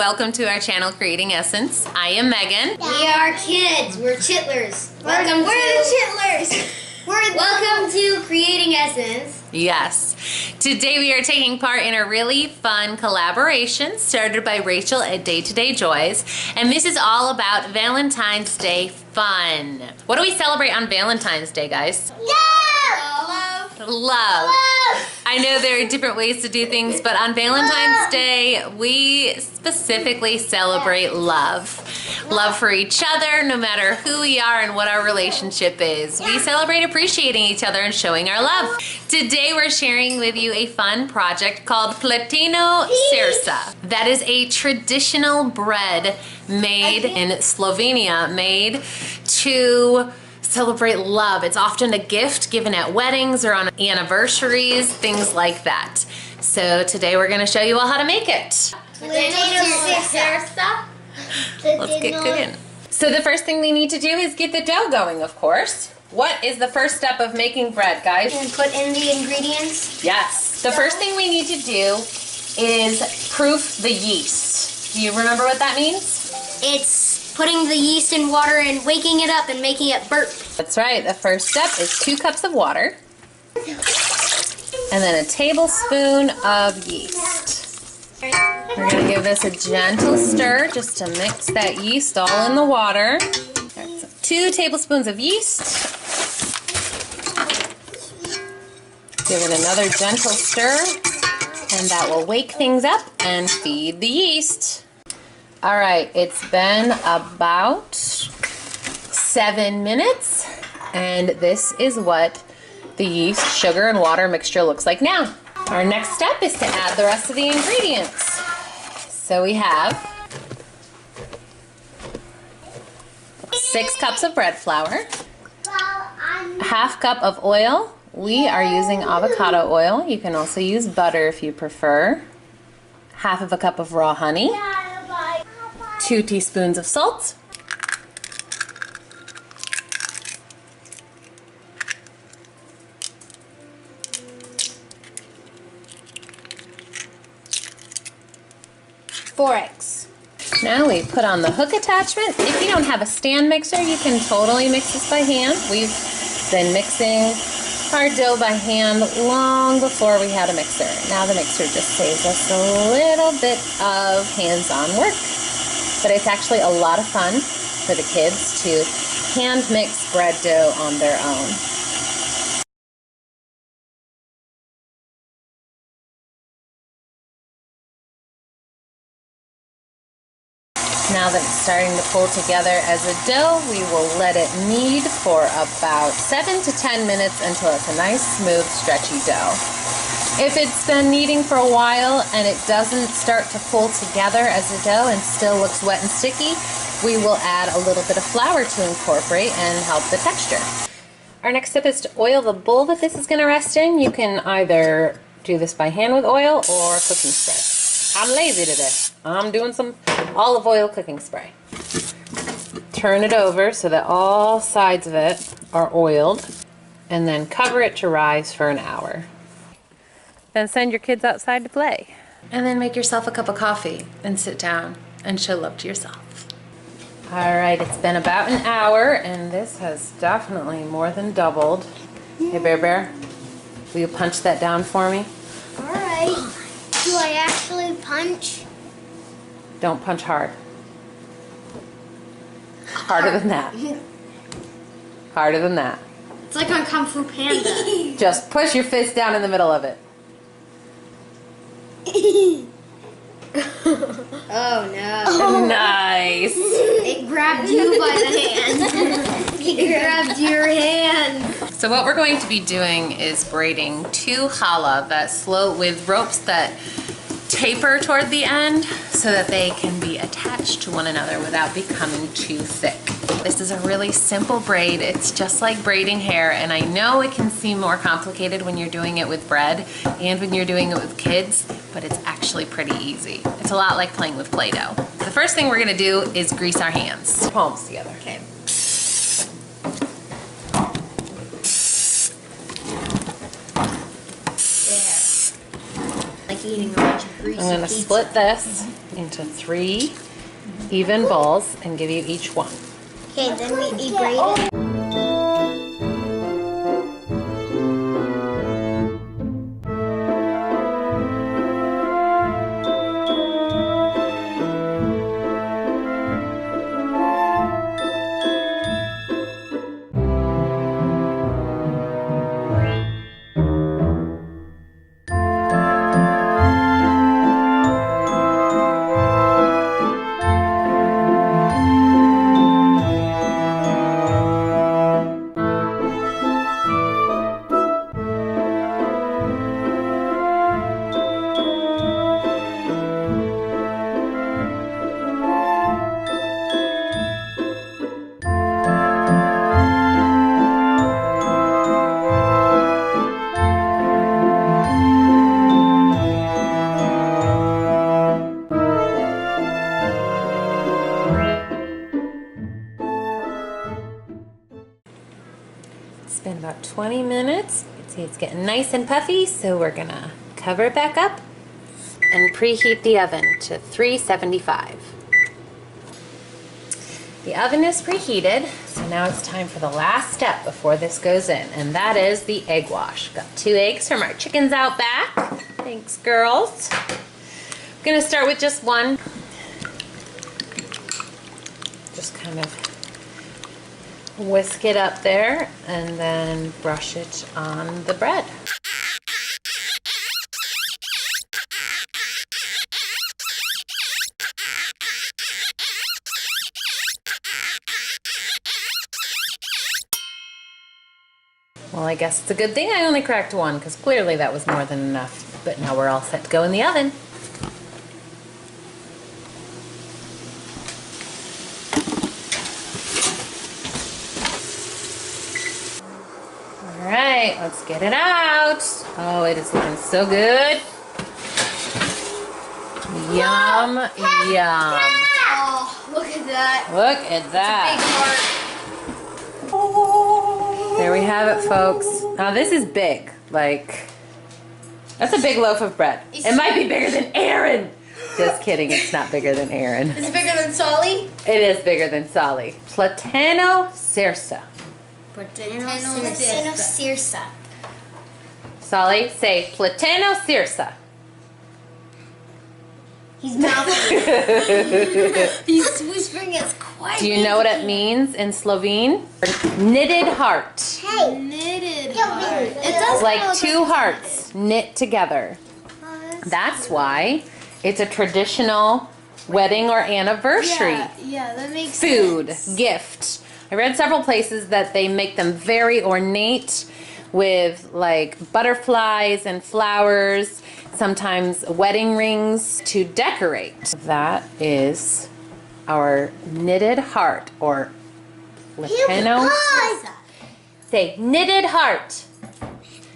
welcome to our channel Creating Essence. I am Megan. We are kids. We're chitlers. We're the chitlers. Welcome to Creating Essence. Yes. Today we are taking part in a really fun collaboration started by Rachel at Day to Day Joys, and this is all about Valentine's Day fun. What do we celebrate on Valentine's Day, guys? Love. I know there are different ways to do things, but on Valentine's Day, we specifically celebrate love. Love for each other, no matter who we are and what our relationship is. We celebrate appreciating each other and showing our love. Today, we're sharing with you a fun project called Pleteno Srce. That is a traditional bread made in Slovenia, made to celebrate love. It's often a gift given at weddings or on anniversaries, things like that. So today we're going to show you all how to make it. Pleteno Srce. Let's get cooking. So the first thing we need to do is get the dough going, of course. What is the first step of making bread, guys? And put in the ingredients. Yes. The first thing we need to do is proof the yeast. Do you remember what that means? It's putting the yeast in water and waking it up and making it burp. That's right. The first step is 2 cups of water and then a tablespoon of yeast. We're going to give this a gentle stir just to mix that yeast all in the water. So 2 tablespoons of yeast. Give it another gentle stir, and that will wake things up and feed the yeast. All right, it's been about 7 minutes, and this is what the yeast, sugar, and water mixture looks like now. Our next step is to add the rest of the ingredients. So we have 6 cups of bread flour, a half cup of oil. We are using avocado oil. You can also use butter if you prefer. Half of a cup of raw honey. 2 teaspoons of salt, Four eggs. Now we put on the hook attachment. If you don't have a stand mixer, you can totally mix this by hand. We've been mixing our dough by hand long before we had a mixer. Now the mixer just saves us a little bit of hands-on work. But it's actually a lot of fun for the kids to hand mix bread dough on their own. Now that it's starting to pull together as a dough, we will let it knead for about 7 to 10 minutes until it's a nice, smooth, stretchy dough. If it's been kneading for a while and it doesn't start to pull together as a dough and still looks wet and sticky, we will add a little bit of flour to incorporate and help the texture. Our next step is to oil the bowl that this is going to rest in. You can either do this by hand with oil or cooking spray. I'm lazy today. I'm doing some olive oil cooking spray. Turn it over so that all sides of it are oiled, and then cover it to rise for an hour. Then send your kids outside to play. And then make yourself a cup of coffee and sit down and show love to yourself. All right, it's been about an hour, and this has definitely more than doubled. Hey, Bear, will you punch that down for me? All right. Do I actually punch? Don't punch hard. Harder than that. Harder than that. It's like on Kung Fu Panda. Just push your fist down in the middle of it. Oh no. Nice. It grabbed you by the hand. It grabbed your hand. So what we're going to be doing is braiding 2 challah that slow with ropes that taper toward the end so that they can be attached to one another without becoming too thick. This is a really simple braid. It's just like braiding hair, and I know it can seem more complicated when you're doing it with bread and when you're doing it with kids, but it's actually pretty easy. It's a lot like playing with Play-Doh. The first thing we're gonna do is grease our hands. Palms together. Okay. Like eating a bunch of greasy I'm gonna pizza. split this into 3 even balls and give you each one. Okay, then we braid it. It's been about 20 minutes. You can see it's getting nice and puffy, so we're gonna cover it back up and preheat the oven to 375. The oven is preheated, so now it's time for the last step before this goes in, and that is the egg wash. Got 2 eggs from our chickens out back. Thanks, girls. I'm gonna start with just one. Just kind of whisk it up there and then brush it on the bread. Well, I guess it's a good thing I only cracked one, because clearly that was more than enough. But now we're all set to go in the oven. All right, let's get it out. Oh, it is looking so good. Yum, yum. Oh, look at that. Look at that. Big heart. There we have it, folks. Now this is big. Like, that's a big loaf of bread. It might be bigger than Aaron. Just kidding, it's not bigger than Aaron. Is it bigger than Solly? It is bigger than Solly. Pleteno Srce. Pleteno Srce. Solly, say Pleteno Srce. He's mouthing. He's whispering it's quite. Do you know what it means in Slovene? Knitted heart. Hey. Knitted Yeah, heart. it does Like 2 hearts knit together. That's why it's a traditional wedding or anniversary Yeah, that makes food sense. gift. I read several places that they make them very ornate with like butterflies and flowers, sometimes wedding rings to decorate. That is our knitted heart, or Pleteno. Say knitted heart.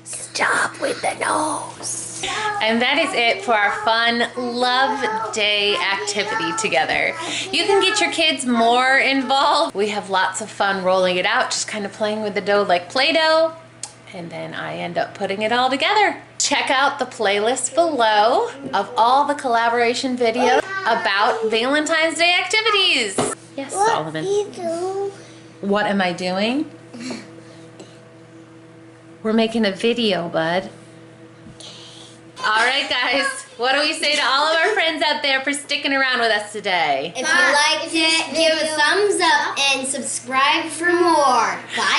Stop with the nose. And that is it for our fun Love Day activity together. You can get your kids more involved. We have lots of fun rolling it out, just kind of playing with the dough like Play-Doh. And then I end up putting it all together. Check out the playlist below of all the collaboration videos about Valentine's Day activities. Yes, Solomon. What am I doing? We're making a video, bud. All right, guys. What do we say to all of our friends out there for sticking around with us today? If you liked it, give a thumbs up and subscribe for more. Bye.